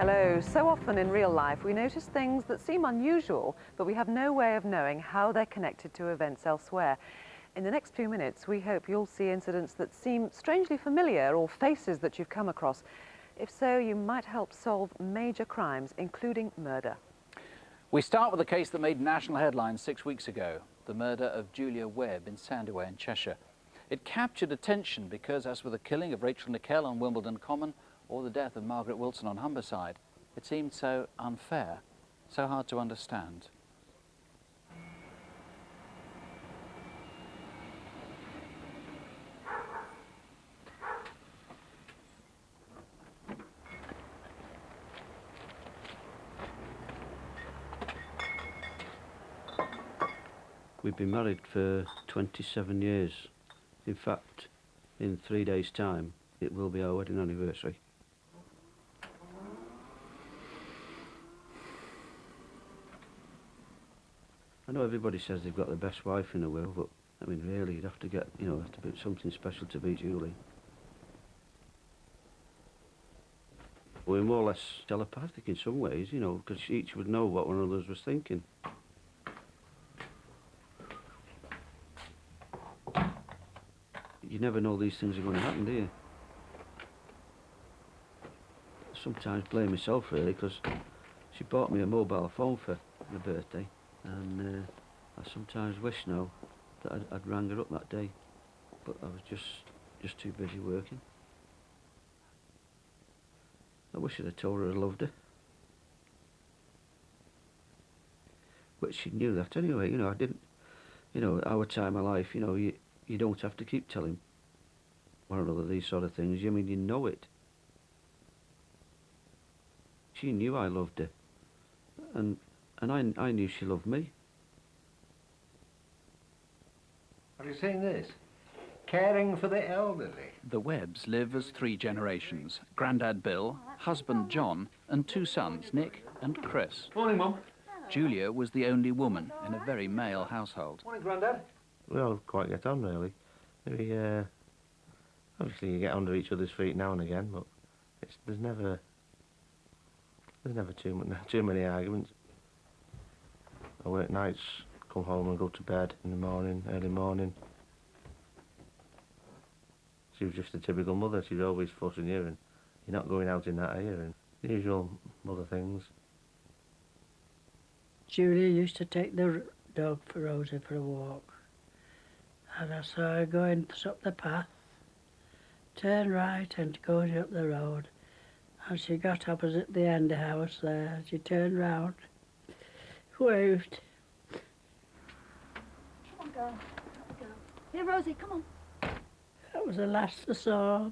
Hello. So often in real life we notice things that seem unusual, but we have no way of knowing how they're connected to events elsewhere. In the next few minutes, we hope you'll see incidents that seem strangely familiar or faces that you've come across. If so, you might help solve major crimes, including murder. We start with a case that made national headlines 6 weeks ago, the murder of Julia Webb in Sandiway in Cheshire. It captured attention because, as with the killing of Rachel Nickel on Wimbledon Common or the death of Margaret Wilson on Humberside, it seemed so unfair, so hard to understand. We've been married for 27 years. In fact, in 3 days' time, it will be our wedding anniversary. I know everybody says they've got the best wife in the world, but I mean, really, you'd have to get, have to be something special to be Julie. We're more or less telepathic in some ways, because each would know what one another was thinking. You never know these things are going to happen, do you? Sometimes blame myself, really, because she bought me a mobile phone for my birthday, and I sometimes wish now that I'd rang her up that day, but I was just too busy working. I wish I'd have told her I loved her. But she knew that anyway, I didn't, our time of life, you don't have to keep telling one another these sort of things. I mean, you know it. She knew I loved her, and I knew she loved me. Have you seen this? Caring for the elderly. The Webbs live as 3 generations: Grandad Bill, husband John, and 2 sons, Nick and Chris. Morning, Mum. Julia was the only woman in a very male household. Morning, Grandad. We all quite get on, really. Maybe, obviously you get under each other's feet now and again, but there's never too many arguments. I work nights, come home and go to bed in the morning, early morning. She was just a typical mother. She's always fussing you, and you're not going out in that, are you? And the usual mother things. Julia used to take the dog for Rosie for a walk, and I saw her going up the path, turn right and going up the road, and she got opposite the end of the house there. She turned round, waved. Come on, girl. Here, Rosie, come on. That was the last I saw.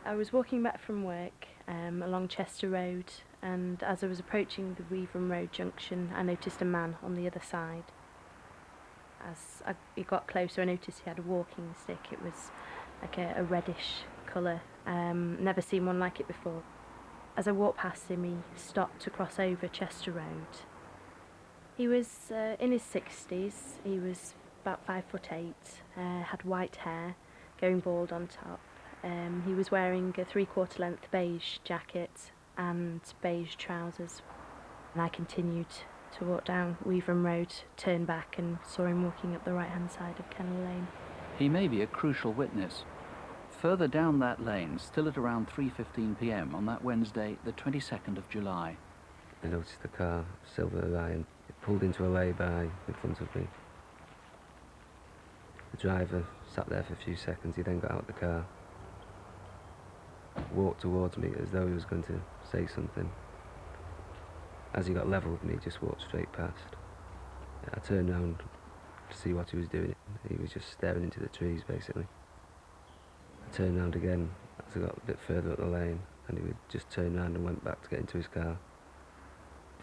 I was walking back from work along Chester Road, and as I was approaching the Weavon Road junction, I noticed a man on the other side. As he got closer, I noticed he had a walking stick. It was like a reddish colour. Never seen one like it before. As I walked past him, he stopped to cross over Chester Road. He was in his 60s. He was about 5'8", had white hair, going bald on top. He was wearing a 3/4 length beige jacket and beige trousers. And I continued to walk down Weavon Road, turned back and saw him walking up the right-hand side of Kennel Lane. He may be a crucial witness. Further down that lane, still at around 3:15 p.m. on that Wednesday, the 22nd of July. I noticed the car, Silver Orion. It pulled into a lay-by in front of me. The driver sat there for a few seconds. He then got out of the car, walked towards me as though he was going to say something. As he got level with me, he just walked straight past. I turned round to see what he was doing. He was just staring into the trees, basically. I turned round again as I got a bit further up the lane, and he would just turn round and went back to get into his car.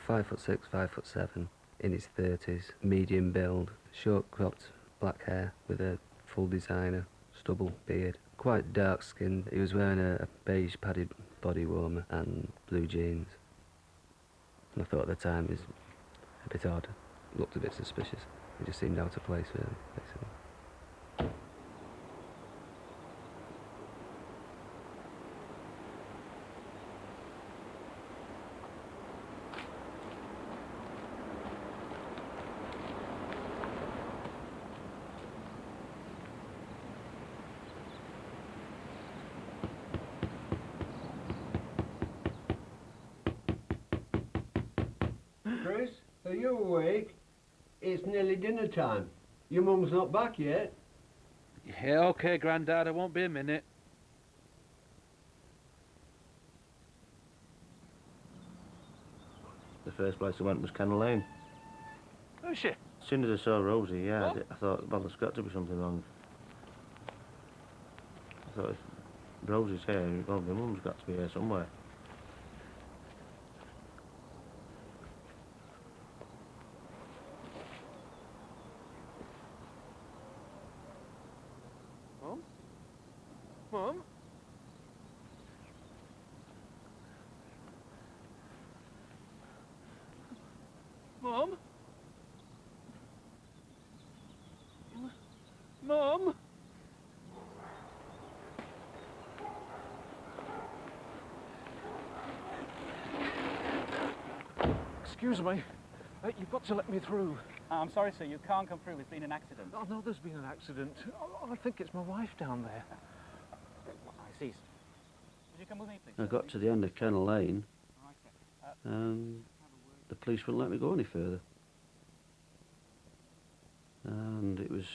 5'6", 5'7", in his 30s, medium build, short cropped black hair with a full designer, stubble, beard. Quite dark skinned. He was wearing a beige padded body warmer and blue jeans. And I thought at the time he was a bit odd, looked a bit suspicious. He just seemed out of place, really, basically. Chris, are you awake? It's nearly dinner time. Your mum's not back yet. Yeah, okay, Grandad, I won't be a minute. The first place I went was Kennel Lane. Oh, shit. As soon as I saw Rosie, yeah, What? I thought, well, there's got to be something wrong. I thought, if Rosie's here, well, my mum's got to be here somewhere. Mum? Mum? Mum? Mum? Excuse me. You've got to let me through. I'm sorry, sir, you can't come through. There's been an accident. Oh, no, there's been an accident. I think it's my wife down there. I see. Would you come with me, please? I got to the end of Kennel Lane All right, sir. and the police wouldn't let me go any further. And it was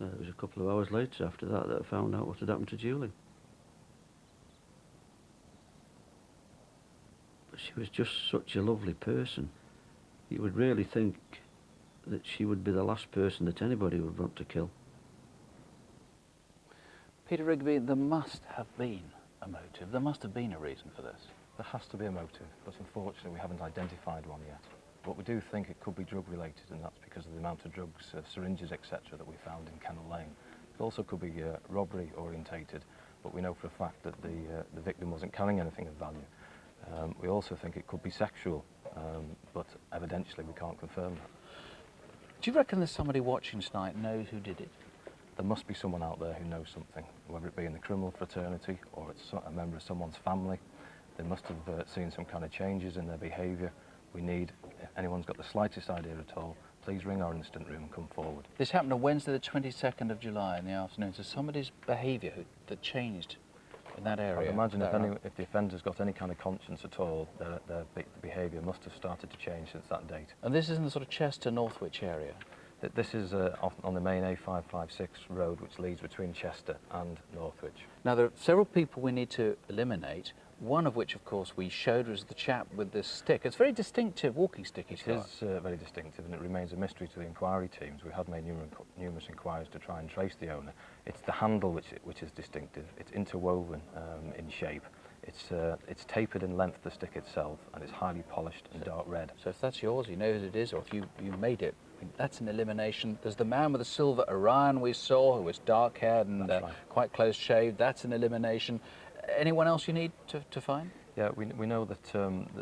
a couple of hours later after that that I found out what had happened to Julie. But she was just such a lovely person. You would really think that she would be the last person that anybody would want to kill. Peter Rigby, there must have been a motive. There must have been a reason for this. There has to be a motive, but unfortunately we haven't identified one yet. But we do think it could be drug related, and that's because of the amount of drugs, syringes, etc. that we found in Kennel Lane. It also could be robbery orientated, but we know for a fact that the victim wasn't carrying anything of value. We also think it could be sexual, but evidentially we can't confirm that. Do you reckon there's somebody watching tonight knows who did it? There must be someone out there who knows something, whether it be in the criminal fraternity or it's a member of someone's family. They must have seen some kind of changes in their behaviour. We need, if anyone's got the slightest idea at all, please ring our incident room and come forward. This happened on Wednesday the 22nd of July in the afternoon, so somebody's behaviour that changed in that area. I'd imagine if the offender's got any kind of conscience at all, their behaviour must have started to change since that date. And this is in the sort of Chester, Northwich area? This is on the main A556 road which leads between Chester and Northwich. Now there are several people we need to eliminate, one of which of course we showed was the chap with this stick. It's a very distinctive walking stick he's got. It is very distinctive, and it remains a mystery to the inquiry teams. We have made numerous inquiries to try and trace the owner. It's the handle which is distinctive. It's interwoven in shape. It's tapered in length, the stick itself, and it's highly polished and dark red. So if that's yours, you know who it is, or if you made it, that's an elimination. There's the man with the silver Orion we saw, who was dark-haired and quite close-shaved. That's an elimination. Anyone else you need to find? Yeah, we know that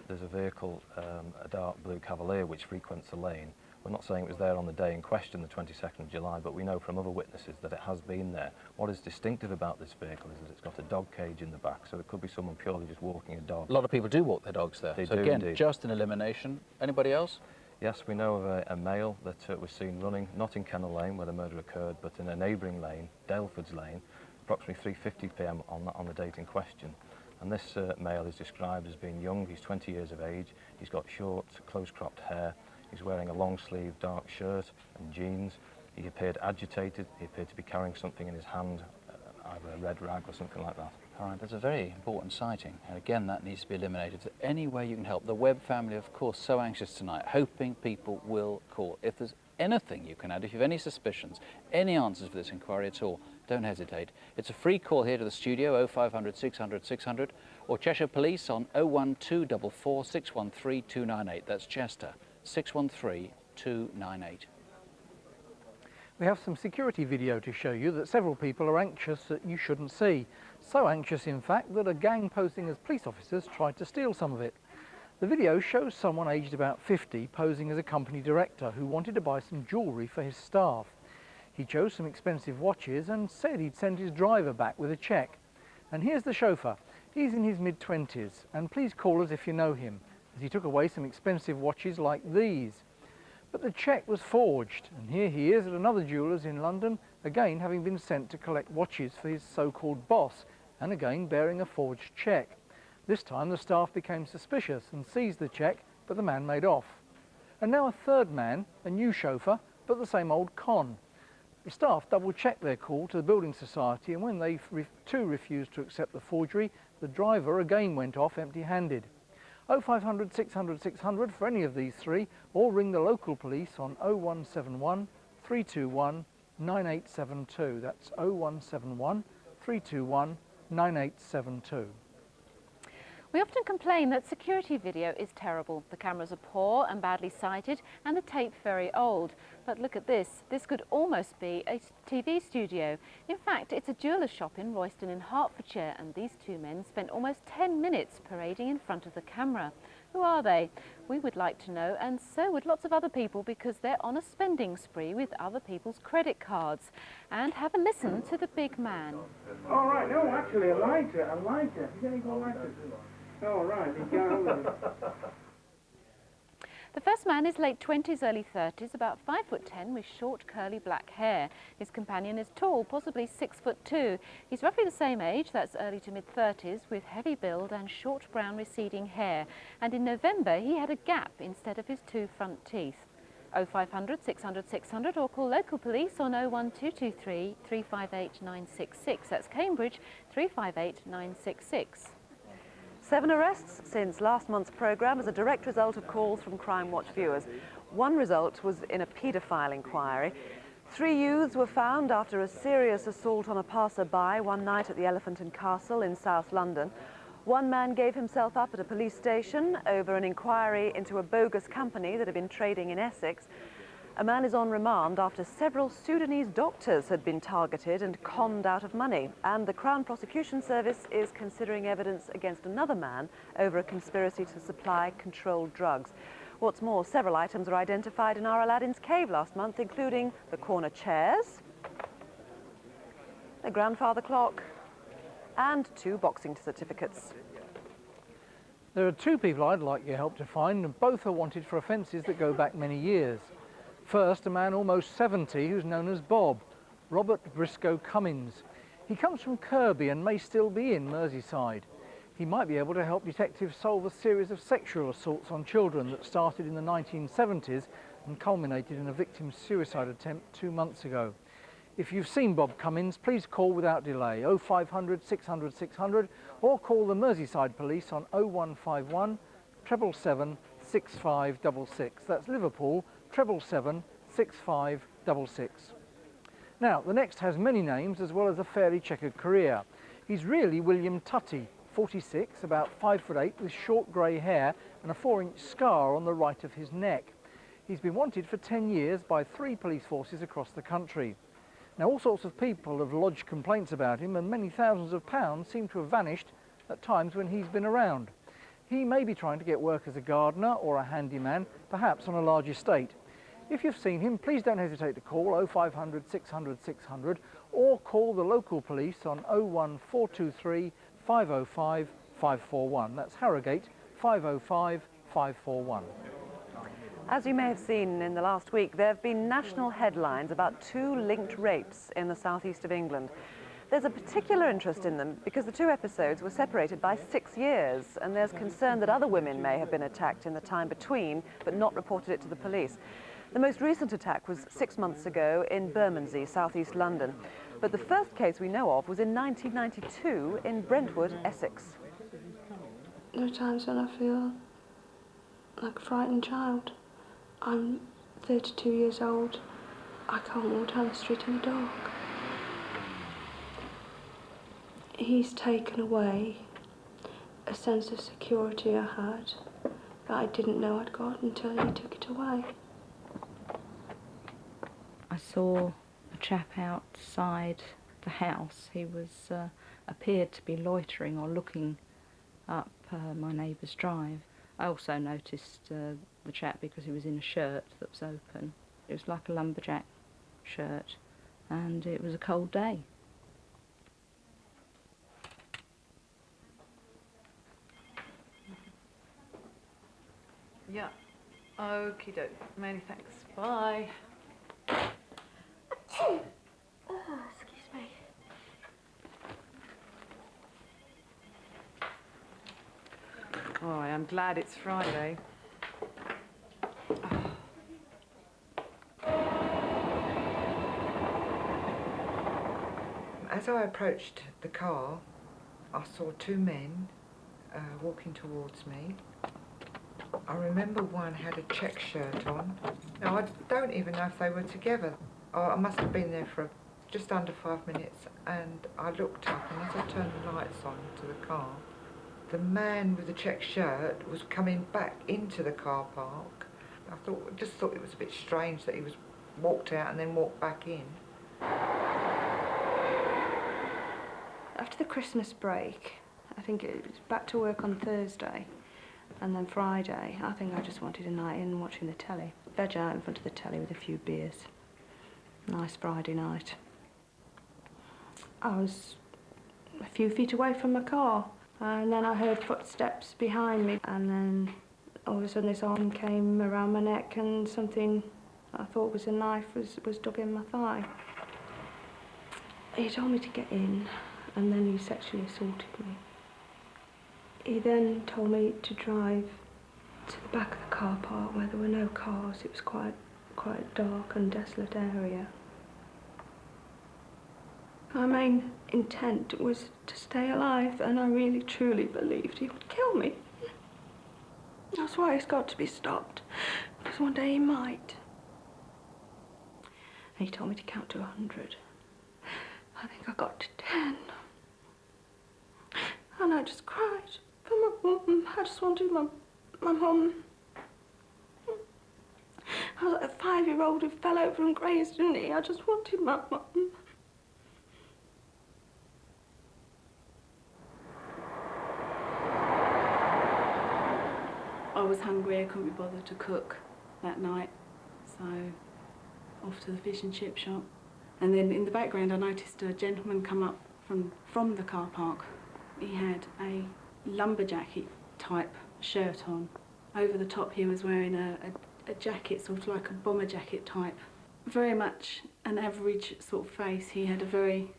there's a vehicle, a dark blue Cavalier, which frequents the lane. We're not saying it was there on the day in question, the 22nd of July, but we know from other witnesses that it has been there. What is distinctive about this vehicle is that it's got a dog cage in the back, so it could be someone purely just walking a dog. A lot of people do walk their dogs there. They so do again, indeed. just an elimination. Anybody else? Yes, we know of a male that was seen running, not in Kennel Lane where the murder occurred, but in a neighbouring lane, Daleford's Lane, approximately 3:50 p.m. on the date in question. And this male is described as being young. He's 20 years of age. He's got short, close-cropped hair. He's wearing a long-sleeved dark shirt and jeans. He appeared agitated. He appeared to be carrying something in his hand, either a red rag or something like that. All right, that's a very important sighting, and again, that needs to be eliminated. Is there any way you can help? The Webb family, of course, so anxious tonight, hoping people will call. If there's anything you can add, if you have any suspicions, any answers for this inquiry at all, don't hesitate. It's a free call here to the studio, 0500 600 600, or Cheshire Police on 01244 613 298. That's Chester, 613 298. We have some security video to show you that several people are anxious that you shouldn't see. So anxious, in fact, that a gang posing as police officers tried to steal some of it. The video shows someone aged about 50 posing as a company director who wanted to buy some jewellery for his staff. He chose some expensive watches and said he'd send his driver back with a cheque. And here's the chauffeur. He's in his mid-20s, and please call us if you know him, as he took away some expensive watches like these. But the cheque was forged, and here he is at another jeweller's in London, again having been sent to collect watches for his so-called boss, and again bearing a forged cheque. This time the staff became suspicious and seized the cheque, but the man made off. And now a third man, a new chauffeur, but the same old con. The staff double-checked their call to the Building Society, and when they too refused to accept the forgery, the driver again went off empty-handed. 0500 600 600 for any of these three, or ring the local police on 0171 321 9872. That's 0171 321 9872. We often complain that security video is terrible. The cameras are poor and badly sighted and the tape very old. But look at this. This could almost be a TV studio. In fact, it's a jeweller's shop in Royston in Hertfordshire, and these two men spent almost 10 minutes parading in front of the camera. Who are they? We would like to know, and so would lots of other people, because they're on a spending spree with other people's credit cards. And have a listen to the big man. All right, no, actually, a lighter. You get any more lighters? Oh, right, you go. The first man is late 20s, early 30s, about 5'10", with short, curly black hair. His companion is tall, possibly 6'2". He's roughly the same age, that's early to mid-30s, with heavy build and short brown receding hair. And in November, he had a gap instead of his two front teeth. 0500 600 600 or call local police on 01223 358 966. That's Cambridge, 358 966. 7 arrests since last month's programme as a direct result of calls from Crimewatch viewers. One result was in a paedophile inquiry. 3 youths were found after a serious assault on a passer-by one night at the Elephant and Castle in South London. One man gave himself up at a police station over an inquiry into a bogus company that had been trading in Essex. A man is on remand after several Sudanese doctors had been targeted and conned out of money. And the Crown Prosecution Service is considering evidence against another man over a conspiracy to supply controlled drugs. What's more, several items were identified in our Aladdin's Cave last month, including the corner chairs, the grandfather clock, and 2 boxing certificates. There are 2 people I'd like your help to find, and both are wanted for offences that go back many years. First, a man almost 70 who's known as Bob, Robert Briscoe Cummins. He comes from Kirby and may still be in Merseyside. He might be able to help detectives solve a series of sexual assaults on children that started in the 1970s and culminated in a victim's suicide attempt 2 months ago. If you've seen Bob Cummins, please call without delay 0500 600 600 or call the Merseyside Police on 0151 777 6566. That's Liverpool 777 6566. Now, the next has many names as well as a fairly checkered career. He's really William Tutty, 46, about 5'8", with short grey hair and a 4-inch scar on the right of his neck. He's been wanted for 10 years by 3 police forces across the country. Now, all sorts of people have lodged complaints about him, and many thousands of pounds seem to have vanished at times when he's been around. He may be trying to get work as a gardener or a handyman, perhaps on a large estate. If you've seen him, please don't hesitate to call 0500 600 600 or call the local police on 01423 505 541. That's Harrogate 505 541. As you may have seen in the last week, there have been national headlines about 2 linked rapes in the southeast of England. There's a particular interest in them because the 2 episodes were separated by 6 years, and there's concern that other women may have been attacked in the time between, but not reported it to the police. The most recent attack was 6 months ago in Bermondsey, southeast London. But the first case we know of was in 1992 in Brentwood, Essex. There are times when I feel like a frightened child. I'm 32 years old. I can't walk down the street in the dark. He's taken away a sense of security I had that I didn't know I'd got until he took it away. I saw a chap outside the house. He was appeared to be loitering or looking up my neighbour's drive. I also noticed the chap because he was in a shirt that was open. It was like a lumberjack shirt, and it was a cold day. Yeah. Okie doke. Many thanks. Bye. Oh, excuse me. Oh, I'm glad it's Friday. Oh. I approached the car, I saw two men walking towards me. I remember one had a check shirt on. Now, I don't even know if they were together. I must have been there for just under 5 minutes, and I looked up, and as I turned the lights on to the car, the man with the check shirt was coming back into the car park. I just thought it was a bit strange that he was walked out and then walked back in. After the Christmas break, I think it was back to work on Thursday, and then Friday, I think I just wanted a night in watching the telly. Veg out in front of the telly with a few beers. Nice Friday night. I was a few feet away from my car, and then I heard footsteps behind me, and then all of a sudden this arm came around my neck, and something I thought was a knife was dug in my thigh. He told me to get in, and then he sexually assaulted me. He then told me to drive to the back of the car park where there were no cars. It was quite a dark and desolate area. My main intent was to stay alive, and I really truly believed he would kill me. That's why it's got to be stopped, because one day he might. And he told me to count to 100. I think I got to 10. And I just cried for my mum. I just wanted my mum. I was like a 5-year-old who fell over and grazed a knee. I just wanted my mum. I was hungry, I couldn't be bothered to cook that night, so off to the fish and chip shop. And then in the background I noticed a gentleman come up from the car park. He had a lumberjacket type shirt on. Over the top he was wearing a jacket, sort of like a bomber jacket type. Very much an average sort of face. He had a very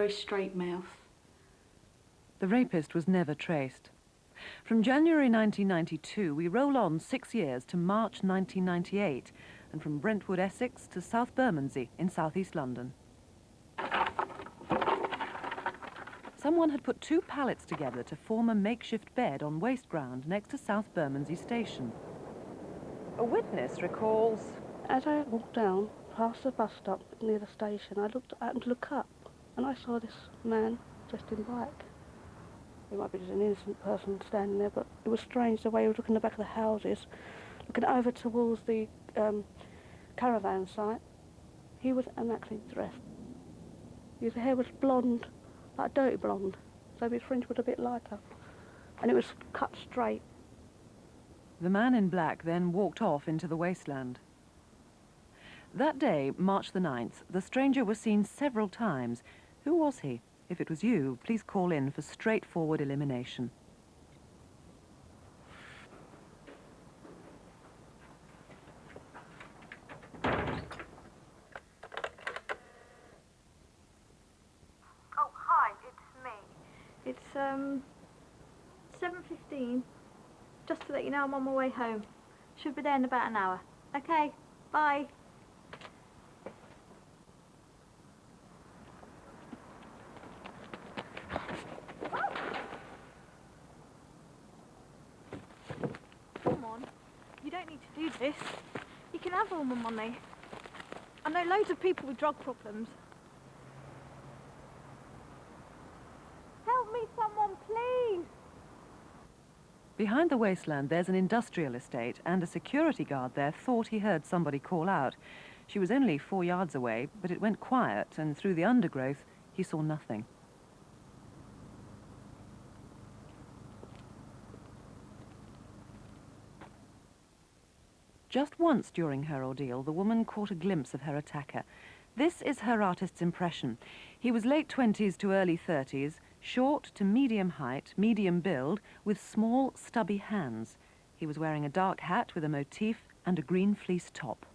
straight mouth. The rapist was never traced. From January 1992, we roll on 6 years to March 1998, and from Brentwood, Essex to South Bermondsey in southeast London. Someone had put 2 pallets together to form a makeshift bed on waste ground next to South Bermondsey station. A witness recalls... As I walked down past the bus stop near the station, I happened to look up, and I saw this man dressed in black. He might be just an innocent person standing there, but it was strange the way he was looking at the back of the houses, looking over towards the caravan site. He was immaculately dressed. His hair was blonde, like dirty blonde, so his fringe was a bit lighter, and it was cut straight. The man in black then walked off into the wasteland. That day, March the 9th, the stranger was seen several times. Who was he? If it was you, please call in for straightforward elimination. Oh, hi, it's me. It's 7:15. Just to let you know I'm on my way home. Should be there in about an hour. Okay, bye. You don't need to do this. You can have all my money. I know loads of people with drug problems. Help me, someone, please! Behind the wasteland, there's an industrial estate, and a security guard there thought he heard somebody call out. She was only 4 yards away, but it went quiet, and through the undergrowth, he saw nothing. Just once during her ordeal, the woman caught a glimpse of her attacker. This is her artist's impression. He was late 20s to early 30s, short to medium height, medium build, with small, stubby hands. He was wearing a dark hat with a motif and a green fleece top.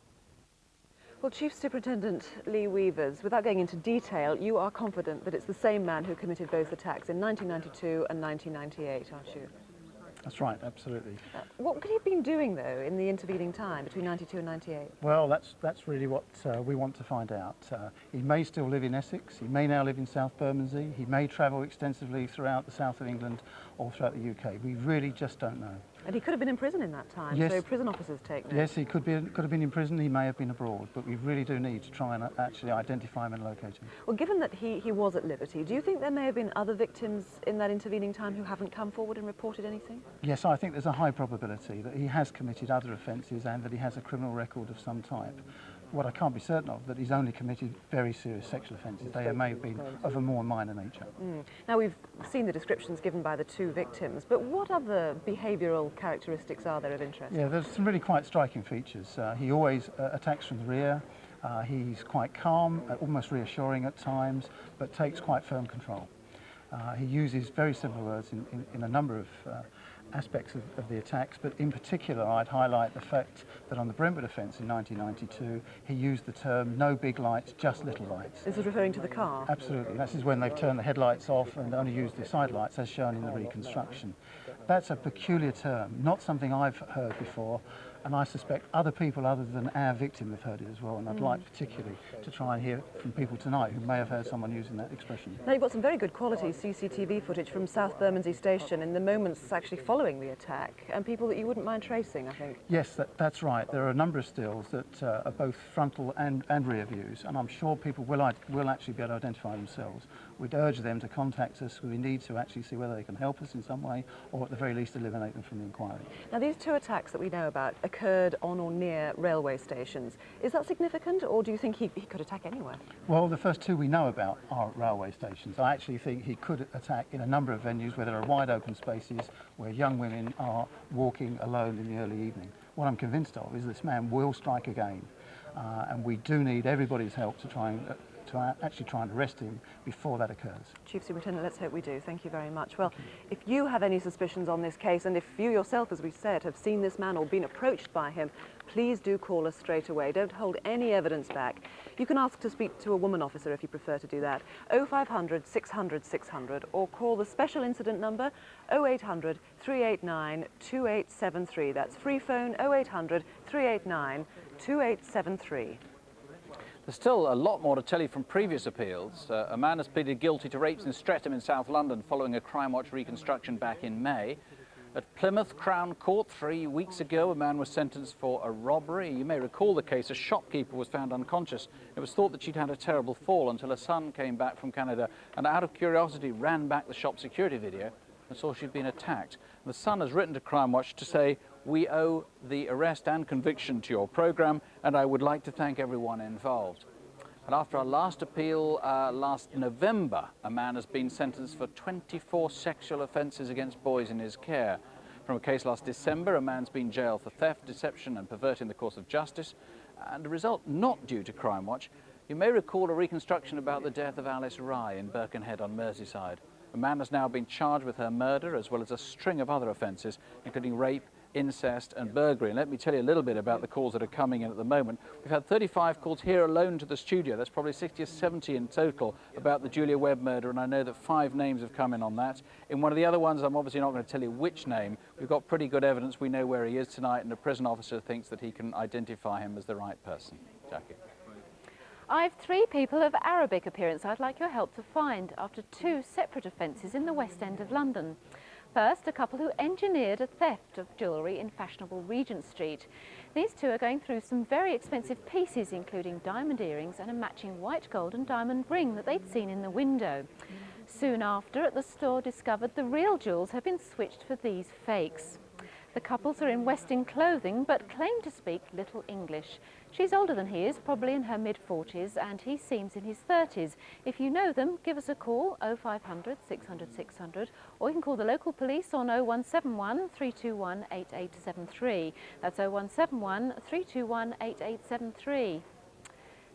Well, Chief Superintendent Lee Weavers, without going into detail, you are confident that it's the same man who committed both attacks in 1992 and 1998, aren't you? That's right, absolutely. What could he have been doing, though, in the intervening time between 92 and 98? Well, that's really what we want to find out. He may still live in Essex, he may now live in South Bermondsey, he may travel extensively throughout the south of England or throughout the UK. We really just don't know. And he could have been in prison in that time, Yes. so prison officers take note. Yes, he could have been in prison, he may have been abroad, but we really do need to try and actually identify him and locate him. Well, given that he was at liberty, do you think there may have been other victims in that intervening time who haven't come forward and reported anything? Yes, I think there's a high probability that he has committed other offences and that he has a criminal record of some type. What I can't be certain of, that he's only committed very serious sexual offences. They may have been of a more minor nature. Now, we've seen the descriptions given by the two victims, but what other behavioural characteristics are there of interest? Yeah, there's some really quite striking features. He always attacks from the rear. He's quite calm, almost reassuring at times, but takes quite firm control. He uses very simple words in a number of aspects of the attacks, but in particular I'd highlight the fact that on the Brentwood offence in 1992 he used the term no big lights, just little lights. This is referring to the car? Absolutely. This is when they've turned the headlights off and only used the side lights as shown in the reconstruction. That's a peculiar term, not something I've heard before, and I suspect other people other than our victim have heard it as well, and I'd like particularly to try and hear from people tonight who may have heard someone using that expression. Now, you've got some very good quality CCTV footage from South Bermondsey Station in the moments actually following the attack, and people that you wouldn't mind tracing, I think. Yes, that's right. There are a number of stills that are both frontal and rear views, and I'm sure people will actually be able to identify themselves. We'd urge them to contact us. We need to actually see whether they can help us in some way, or at the very least eliminate them from the inquiry. Now, these two attacks that we know about occurred on or near railway stations. Is that significant, or do you think he could attack anywhere? Well, the first two we know about are at railway stations. I actually think he could attack in a number of venues where there are wide open spaces, where young women are walking alone in the early evening. What I'm convinced of is this man will strike again, and we do need everybody's help to try and actually try and arrest him before that occurs. Chief Superintendent, let's hope we do. Thank you very much. Well, if you have any suspicions on this case, and if you yourself, as we said, have seen this man or been approached by him, please do call us straight away. Don't hold any evidence back. You can ask to speak to a woman officer if you prefer to do that. 0500 600 600, or call the special incident number 0800 389 2873. That's free phone 0800 389 2873. There's still a lot more to tell you from previous appeals. A man has pleaded guilty to rapes in Streatham in South London following a Crimewatch reconstruction back in May. At Plymouth Crown Court 3 weeks ago, a man was sentenced for a robbery. You may recall the case. A shopkeeper was found unconscious. It was thought that she'd had a terrible fall until her son came back from Canada and out of curiosity ran back the shop security video and saw she'd been attacked. And the son has written to Crimewatch to say, "We owe the arrest and conviction to your programme, and I would like to thank everyone involved." And after our last appeal last November, a man has been sentenced for 24 sexual offences against boys in his care. From a case last December, a man's been jailed for theft, deception and perverting the course of justice, and a result not due to Crimewatch. You may recall a reconstruction about the death of Alice Rye in Birkenhead on Merseyside. A man has now been charged with her murder, as well as a string of other offences, including rape, incest and burglary. And let me tell you a little bit about the calls that are coming in at the moment. We've had 35 calls here alone to the studio. That's probably 60 or 70 in total about the Julia Webb murder, and I know that 5 names have come in on that. In one of the other ones, I'm obviously not going to tell you which name. We've got pretty good evidence. We know where he is tonight, and the prison officer thinks that he can identify him as the right person. Jackie. I've 3 people of Arabic appearance I'd like your help to find after 2 separate offences in the West End of London. First, a couple who engineered a theft of jewellery in fashionable Regent Street. These 2 are going through some very expensive pieces, including diamond earrings and a matching white gold and diamond ring that they'd seen in the window. Soon after, at the store discovered the real jewels had been switched for these fakes. The couples are in West End clothing but claim to speak little English. She's older than he is, probably in her mid-40s, and he seems in his 30s. If you know them, give us a call, 0500 600 600, or you can call the local police on 0171 321 8873. That's 0171 321 8873.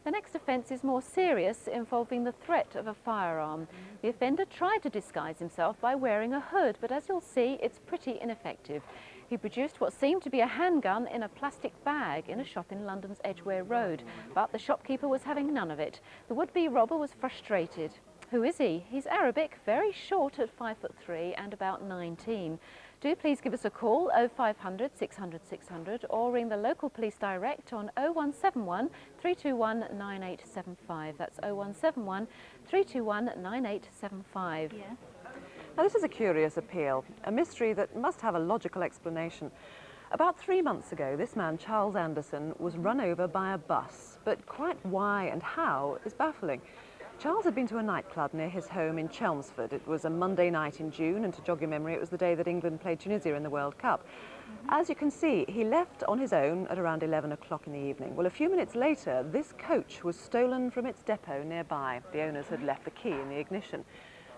The next offence is more serious, involving the threat of a firearm. The offender tried to disguise himself by wearing a hood, but as you'll see, it's pretty ineffective. He produced what seemed to be a handgun in a plastic bag in a shop in London's Edgware Road, but the shopkeeper was having none of it. The would-be robber was frustrated. Who is he? He's Arabic, very short at 5'3" and about 19. do, please give us a call 0500 600 600 or ring the local police direct on 0171 321 9875. That's 0171 321 9875. Yeah. Now this is a curious appeal, a mystery that must have a logical explanation. About 3 months ago, this man, Charles Anderson, was run over by a bus, but quite why and how is baffling. Charles had been to a nightclub near his home in Chelmsford. It was a Monday night in June, and to jog your memory, it was the day that England played Tunisia in the World Cup. As you can see, he left on his own at around 11 o'clock in the evening. Well, a few minutes later, this coach was stolen from its depot nearby. The owners had left the key in the ignition.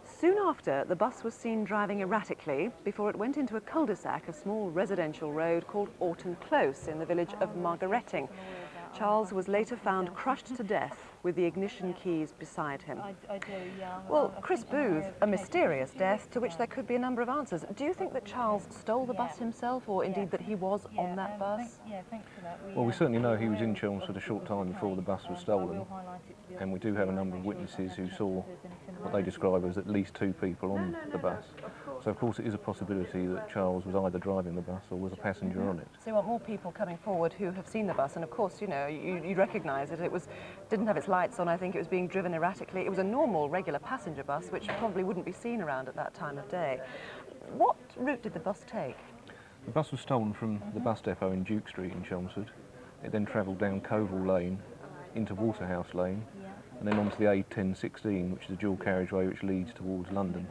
Soon after, the bus was seen driving erratically before it went into a cul-de-sac, a small residential road called Orton Close in the village of Margaretting. Charles was later found crushed to death with the ignition keys beside him. I do, yeah. Well, Chris Booth, a mysterious death to which there could be a number of answers. Do you think that Charles stole the bus himself, or indeed that he was on that bus? Thanks for that. Well, we certainly know he was in Chelmsford a short time before the bus was stolen, and we do have a number of witnesses who saw what they describe as at least 2 people on the bus. So of course it is a possibility that Charles was either driving the bus or was a passenger on it. So you want more people coming forward who have seen the bus, and of course, you know, you recognise it. It didn't have its lights on. I think it was being driven erratically. It was a normal, regular passenger bus, which probably wouldn't be seen around at that time of day. What route did the bus take? The bus was stolen from the bus depot in Duke Street in Chelmsford. It then travelled down Covell Lane into Waterhouse Lane, and then onto the A1016, which is a dual carriageway which leads towards London.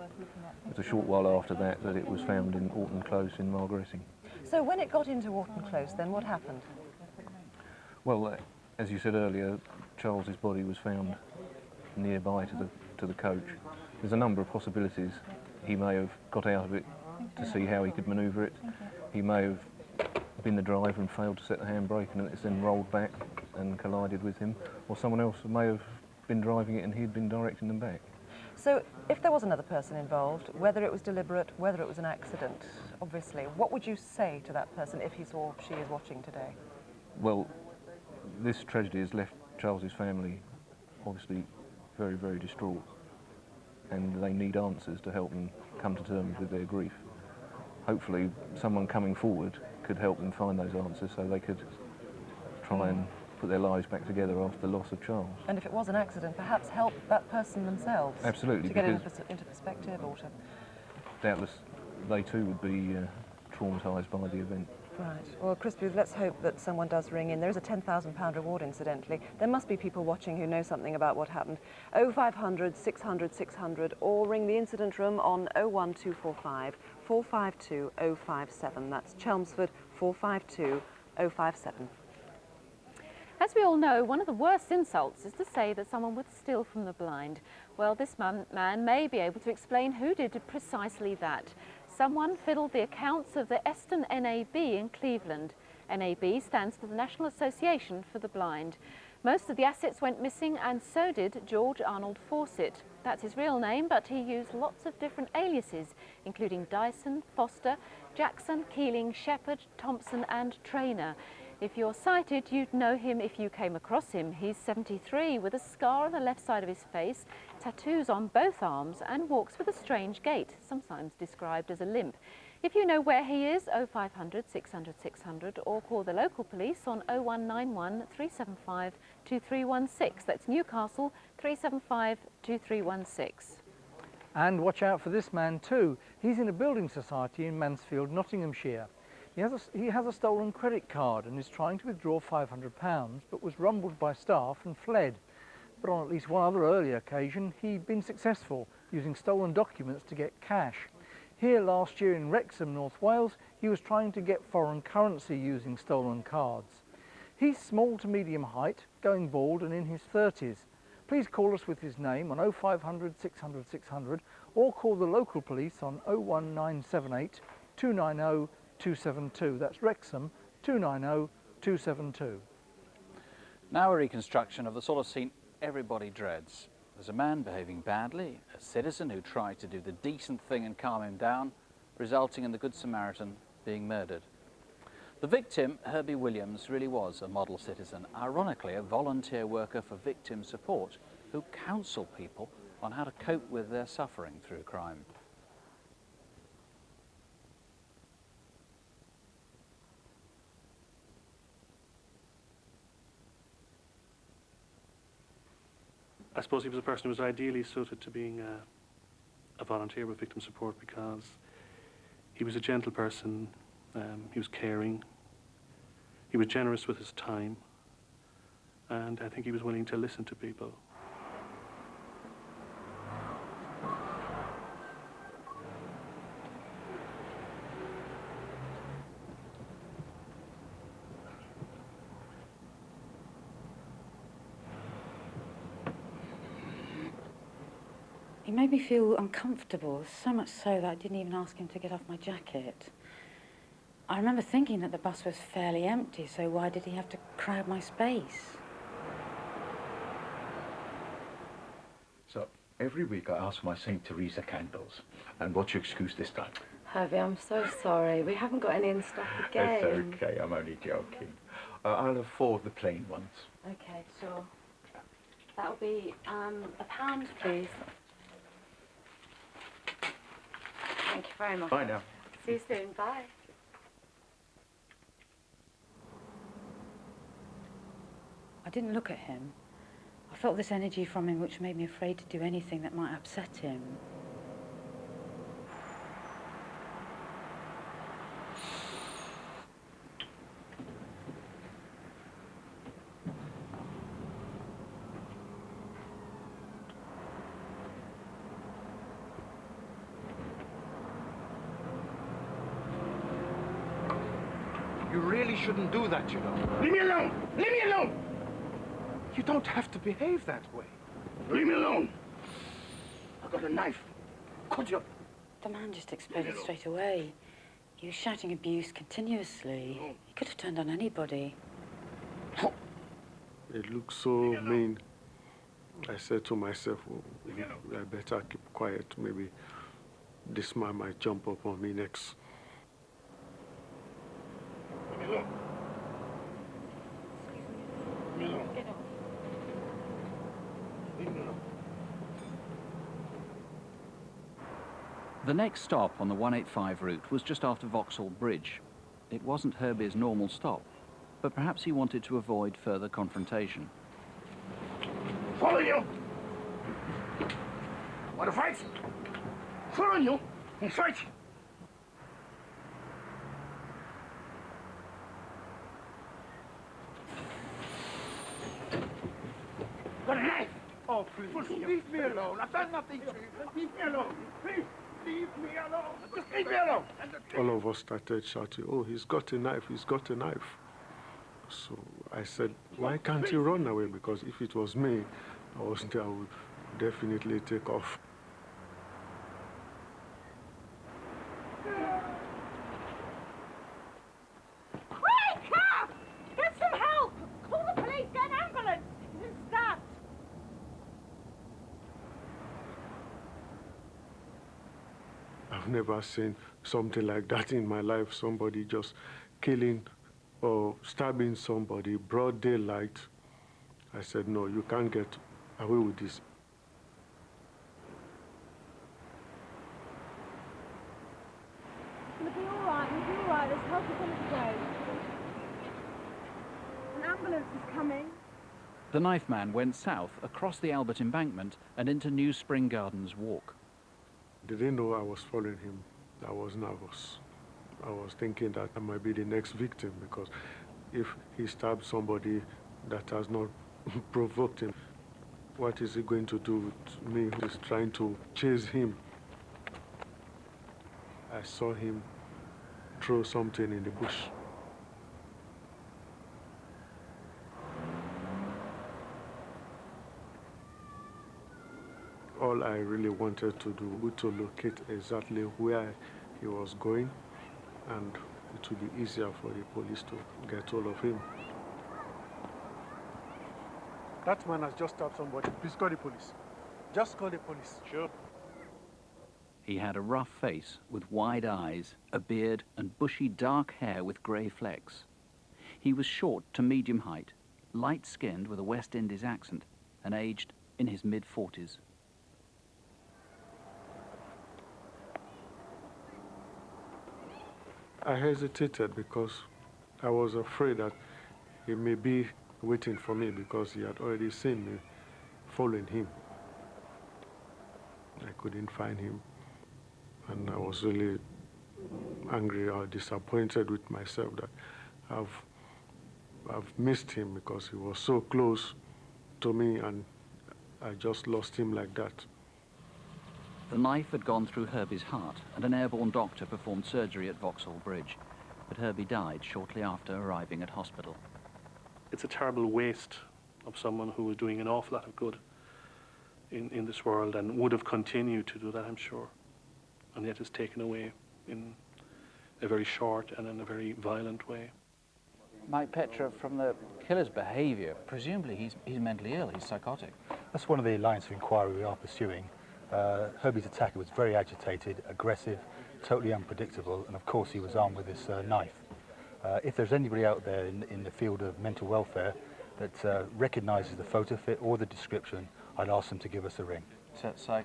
It was a short while after that that it was found in Orton Close in Margaretting. So when it got into Orton Close, then what happened? Well, as you said earlier, Charles's body was found nearby to the coach. There's a number of possibilities. He may have got out of it to see how he could manoeuvre it. He may have been the driver and failed to set the handbrake, and it's then rolled back and collided with him. Or someone else may have been driving it and he'd been directing them back. So if there was another person involved, whether it was deliberate, whether it was an accident, obviously, what would you say to that person if he or she is watching today? Well, this tragedy has left Charles's family obviously very, very distraught, and they need answers to help them come to terms with their grief. Hopefully someone coming forward could help them find those answers so they could try and put their lives back together after the loss of Charles. And if it was an accident, perhaps help that person themselves. Absolutely, to get it into perspective, or to... Doubtless they too would be traumatised by the event. Right. Well, Chris Booth, let's hope that someone does ring in. There is a £10,000 reward, incidentally. There must be people watching who know something about what happened. 0500 600 600, or ring the incident room on 01245 452 057. That's Chelmsford 452 057. As we all know, one of the worst insults is to say that someone would steal from the blind. Well, this man may be able to explain who did precisely that. Someone fiddled the accounts of the Eston NAB in Cleveland. NAB stands for the National Association for the Blind. Most of the assets went missing, and so did George Arnold Fawcett. That's his real name, but he used lots of different aliases, including Dyson, Foster, Jackson, Keeling, Shepherd, Thompson and Trainer. If you're sighted, you'd know him if you came across him. He's 73, with a scar on the left side of his face, tattoos on both arms, and walks with a strange gait, sometimes described as a limp. If you know where he is, 0500 600 600, or call the local police on 0191 375 2316. That's Newcastle 375 2316. And watch out for this man too. He's in a building society in Mansfield, Nottinghamshire. He has a stolen credit card and is trying to withdraw £500, but was rumbled by staff and fled. But on at least one other earlier occasion, he'd been successful, using stolen documents to get cash. Here last year in Wrexham, North Wales, he was trying to get foreign currency using stolen cards. He's small to medium height, going bald and in his 30s. Please call us with his name on 0500 600 600, or call the local police on 01978 290 272. That's Wrexham 290 272. Now a reconstruction of the sort of scene everybody dreads. There's a man behaving badly, a citizen who tried to do the decent thing and calm him down, resulting in the Good Samaritan being murdered. The victim, Herbie Williams, really was a model citizen, ironically a volunteer worker for victim support who counsel people on how to cope with their suffering through crime. I suppose he was a person who was ideally suited to being a volunteer with victim support because he was a gentle person, he was caring, he was generous with his time, and I think he was willing to listen to people. He made me feel uncomfortable, so much so that I didn't even ask him to get off my jacket. I remember thinking that the bus was fairly empty, so why did he have to crowd my space? So, every week I ask for my St. Teresa candles. And what's your excuse this time? Herbie, I'm so sorry. We haven't got any in stock again. It's okay, I'm only joking. I'll afford the plain ones. Okay, sure. That'll be £1, please. Thank you very much. Bye now. See you soon. Bye. I didn't look at him. I felt this energy from him which made me afraid to do anything that might upset him. You really shouldn't do that, you know. Leave me alone! Leave me alone! You don't have to behave that way. Leave me alone! I've got a knife. Cut you. The man just exploded straight away. He was shouting abuse continuously. He could have turned on anybody. It looked so mean. I said to myself, oh, I better keep quiet. Maybe this man might jump up on me next. Leave me alone. Leave me alone. Get off. Leave me alone. The next stop on the 185 route was just after Vauxhall Bridge. It wasn't Herbie's normal stop, but perhaps he wanted to avoid further confrontation. Follow you! Want to fight? Follow you and fight! Got a knife! Oh, please. Leave me alone. I've done nothing to you. Leave me alone. Please. Leave me alone. Just leave me alone. All of us started shouting, oh, he's got a knife, he's got a knife. So I said, why can't he run away? Because if it was me, I would definitely take off. Wake up! Get some help! Call the police, get an ambulance! He's been stabbed! I've never seen something like that in my life. Somebody just killing or stabbing somebody, broad daylight. I said, no, you can't get away with this. It'll be all right, it'll be all right. There's help is on its way. An ambulance is coming. The knife man went south across the Albert Embankment and into New Spring Gardens Walk. Didn't know I was following him. I was nervous. I was thinking that I might be the next victim because if he stabbed somebody that has not provoked him, what is he going to do with me who is trying to chase him? I saw him throw something in the bush. All I really wanted to do was to locate exactly where he was going, and it would be easier for the police to get hold of him. That man has just stabbed somebody. Please call the police. Just call the police. Sure. He had a rough face with wide eyes, a beard and bushy dark hair with grey flecks. He was short to medium height, light-skinned with a West Indies accent, and aged in his mid-40s. I hesitated because I was afraid that he may be waiting for me because he had already seen me following him. I couldn't find him, and I was really angry or disappointed with myself that I've missed him because he was so close to me, and I just lost him like that. The knife had gone through Herbie's heart, and an airborne doctor performed surgery at Vauxhall Bridge. But Herbie died shortly after arriving at hospital. It's a terrible waste of someone who was doing an awful lot of good in this world and would have continued to do that, I'm sure. And yet it's taken away in a very short and in a very violent way. Mike Petra, from the killer's behaviour, presumably he's mentally ill, he's psychotic. That's one of the lines of inquiry we are pursuing. Herbie's attacker was very agitated, aggressive, totally unpredictable, and of course he was armed with this knife. If there's anybody out there in the field of mental welfare that recognises the photo fit or the description, I'd ask them to give us a ring.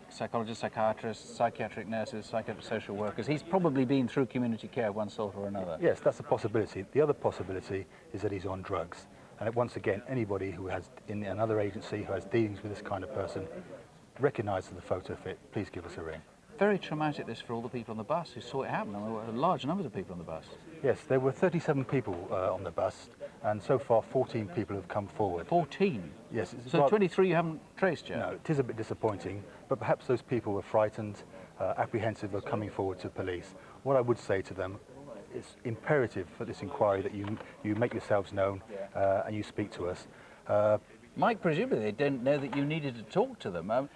Psychologists, psychiatrists, psychiatric nurses, psychiatric social workers. He's probably been through community care of one sort or another. Yes, that's a possibility. The other possibility is that he's on drugs. And once again, anybody who has, in another agency, who has dealings with this kind of person, recognises the photo fit, please give us a ring. Very traumatic this for all the people on the bus who saw it happen. There were large numbers of people on the bus. Yes, there were 37 people on the bus, and so far 14 people have come forward. 14? Yes. So 23 you haven't traced yet? No, it is a bit disappointing, but perhaps those people were frightened, apprehensive of coming forward to police. What I would say to them, it's imperative for this inquiry that you make yourselves known and you speak to us. Mike, presumably they didn't know that you needed to talk to them.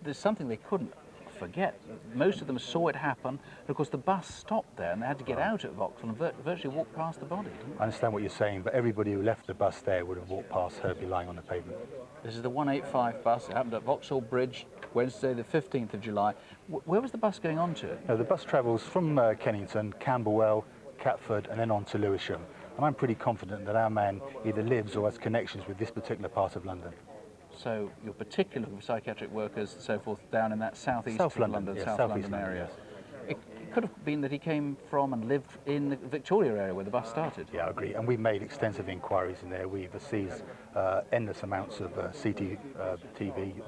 There's something they couldn't forget. Most of them saw it happen, and of course the bus stopped there and they had to get out at Vauxhall and virtually walk past the body. I understand what you're saying, but everybody who left the bus there would have walked past Herbie lying on the pavement. This is the 185 bus. It happened at Vauxhall Bridge, Wednesday the 15th of July. Where was the bus going on to? No, the bus travels from Kennington, Camberwell, Catford and then on to Lewisham. And I'm pretty confident that our man either lives or has connections with this particular part of London. So you're particularly with psychiatric workers and so forth down in that southeast South of London, London, yes, South southeast London area. Yes. It could have been that he came from and lived in the Victoria area where the bus started. Yeah, I agree. And we've made extensive inquiries in there. We've seized endless amounts of TV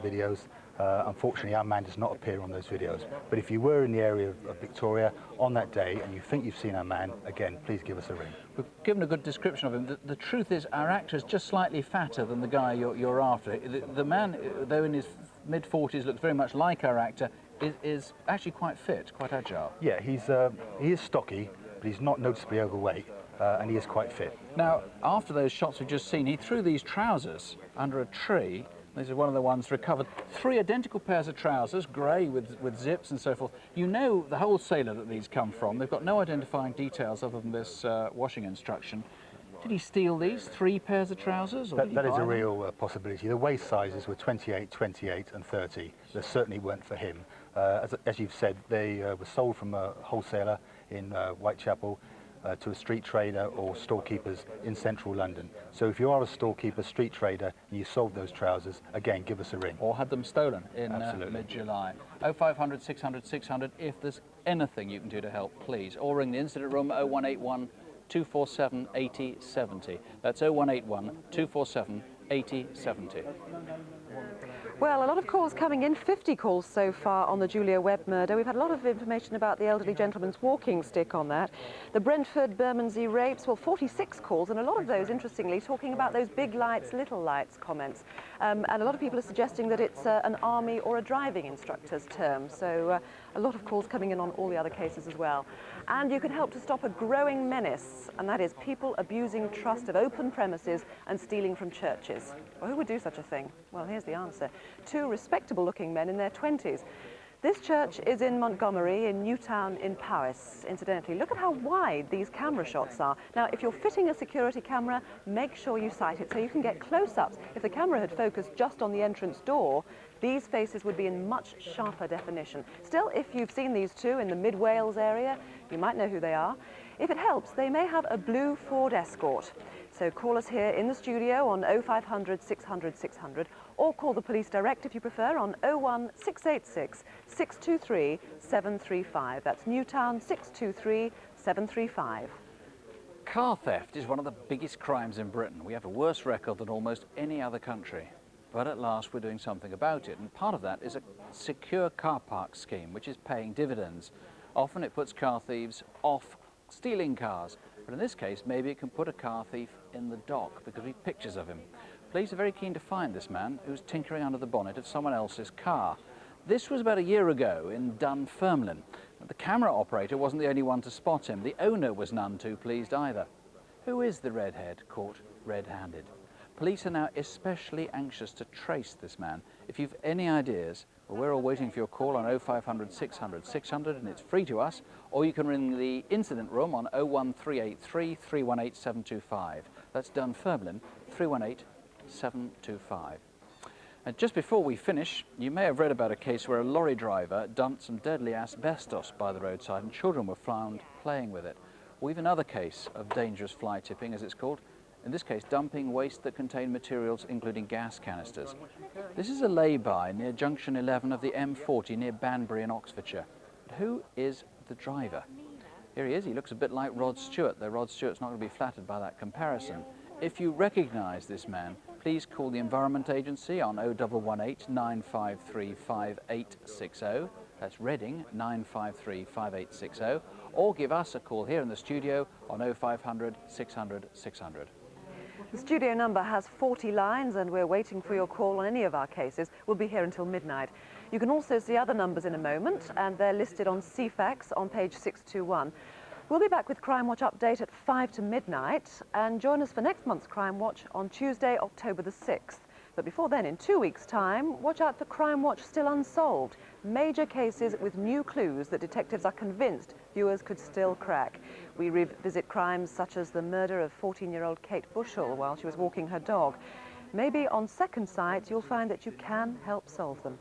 videos. Unfortunately, our man does not appear on those videos. But if you were in the area of Victoria on that day and you think you've seen our man, again, please give us a ring. We've given a good description of him. The truth is our actor is just slightly fatter than the guy you're after. The man, though in his mid-40s, looks very much like our actor, is actually quite fit, quite agile. Yeah, he is stocky, but he's not noticeably overweight, and he is quite fit. Now, after those shots we've just seen, he threw these trousers under a tree. These are one of the ones recovered. 3 identical pairs of trousers, grey with zips and so forth. You know the wholesaler that these come from. They've got no identifying details other than this washing instruction. Did he steal these 3 pairs of trousers? Or That is a real possibility. The waist sizes were 28, 28 and 30. They certainly weren't for him. As you've said, they were sold from a wholesaler in Whitechapel to a street trader or storekeepers in central London. So if you are a storekeeper, street trader, and you sold those trousers, again, give us a ring. Or had them stolen in mid-July. 0500 600 600 if there's anything you can do to help, please. Or ring the incident room 0181 247 8070. That's 0181 247 8070. Well, a lot of calls coming in, 50 calls so far on the Julia Webb murder. We've had a lot of information about the elderly gentleman's walking stick on that. The Brentford Bermondsey rapes, well, 46 calls, and a lot of those, interestingly, talking about those big lights, little lights comments. And a lot of people are suggesting that it's an army or a driving instructor's term. So a lot of calls coming in on all the other cases as well. And you can help to stop a growing menace, and that is people abusing trust of open premises and stealing from churches. Well, who would do such a thing? Well, here's the answer. 2 respectable-looking men in their 20s. This church is in Montgomery, in Newtown in Powys, incidentally. Look at how wide these camera shots are. Now, if you're fitting a security camera, make sure you sight it so you can get close-ups. If the camera had focused just on the entrance door, these faces would be in much sharper definition. Still, if you've seen these 2 in the Mid-Wales area, you might know who they are. If it helps, they may have a blue Ford Escort. So call us here in the studio on 0500 600 600 or call the police direct if you prefer on 01 686 623 735. That's Newtown 623 735. Car theft is one of the biggest crimes in Britain. We have a worse record than almost any other country. But at last we're doing something about it, and part of that is a secure car park scheme, which is paying dividends. Often it puts car thieves off stealing cars, but in this case maybe it can put a car thief in the dock because we've pictures of him. Police are very keen to find this man who's tinkering under the bonnet of someone else's car. This was about a year ago in Dunfermline. The camera operator wasn't the only one to spot him. The owner was none too pleased either. Who is the redhead caught red-handed? Police are now especially anxious to trace this man. If you've any ideas, well, we're all waiting for your call on 0500 600 600, and it's free to us, or you can ring the incident room on 01383 318 725. That's Dunfermline, 318 725. And just before we finish, you may have read about a case where a lorry driver dumped some deadly asbestos by the roadside and children were found playing with it. We've another case of dangerous fly tipping, as it's called. In this case, dumping waste that contained materials including gas canisters. This is a lay-by near junction 11 of the M40 near Banbury in Oxfordshire. But who is the driver? Here he is. He looks a bit like Rod Stewart, though Rod Stewart's not going to be flattered by that comparison. If you recognise this man, please call the Environment Agency on 0118 953 5860. That's Reading, 953 5860. Or give us a call here in the studio on 0500 600 600. The studio number has 40 lines and we're waiting for your call on any of our cases. We'll be here until midnight. You can also see other numbers in a moment and they're listed on CFAX on page 621. We'll be back with Crimewatch Update at 5 to midnight and join us for next month's Crimewatch on Tuesday, October the 6th. But before then, in 2 weeks' time, watch out for Crimewatch Still Unsolved. Major cases with new clues that detectives are convinced viewers could still crack. We revisit crimes such as the murder of 14-year-old Kate Bushell while she was walking her dog. Maybe on second sight, you'll find that you can help solve them.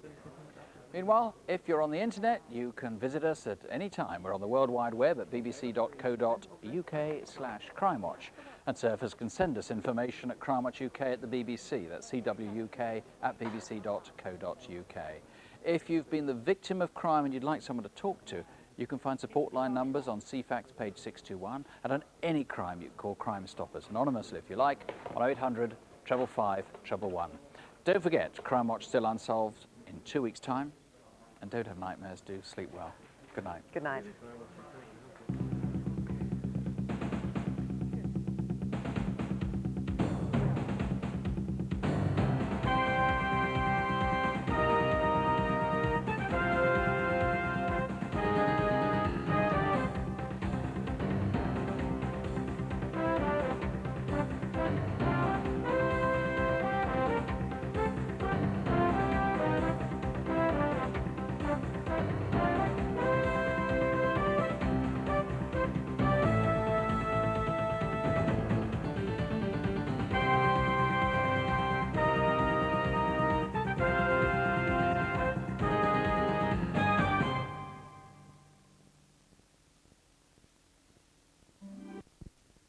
Meanwhile, if you're on the internet, you can visit us at any time. We're on the World Wide Web at bbc.co.uk/crimewatch. And surfers can send us information at Crimewatch UK at the BBC. That's cwuk@bbc.co.uk. If you've been the victim of crime and you'd like someone to talk to, you can find support line numbers on CFAX page 621, and on any crime you can call Crime Stoppers, anonymously if you like, on 800 555 111. Don't forget, Crimewatch Still Unsolved in 2 weeks' time. And don't have nightmares, do sleep well. Good night. Good night.